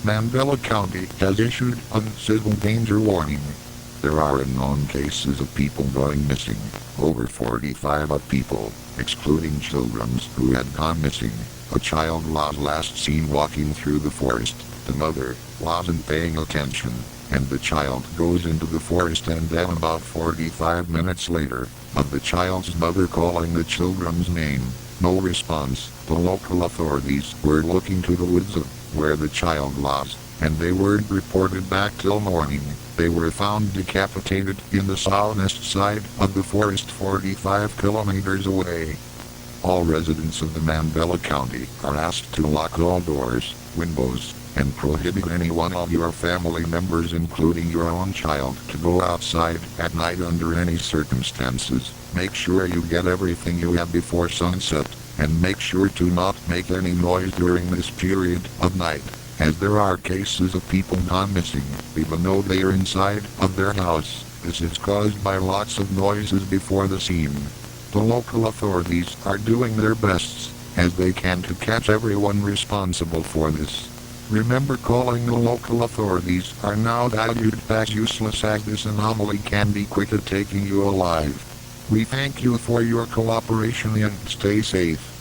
Mandela County has issued uncivil danger warning. There are unknown cases of people going missing. Over 45 people, excluding children who had gone missing. A child was last seen walking through the forest. The mother wasn't paying attention, and the child goes into the forest, and then about 45 minutes later, of the child's mother calling the children's name. No response. The local authorities were looking to the woods of where the child was, and they weren't reported back till morning. They were found decapitated in the southeast side of the forest 45 kilometers away. All residents of the Mandela County are asked to lock all doors, windows, and prohibit any one of your family members, including your own child, to go outside at night under any circumstances. Make sure you get everything you have before sunset, and make sure to not make any noise during this period of night, as there are cases of people gone missing, even though they are inside of their house. This is caused by lots of noises before the scene. The local authorities are doing their best as they can to catch everyone responsible for this. Remember, calling the local authorities are now valued as useless, as this anomaly can be quick at taking you alive. We thank you for your cooperation and stay safe.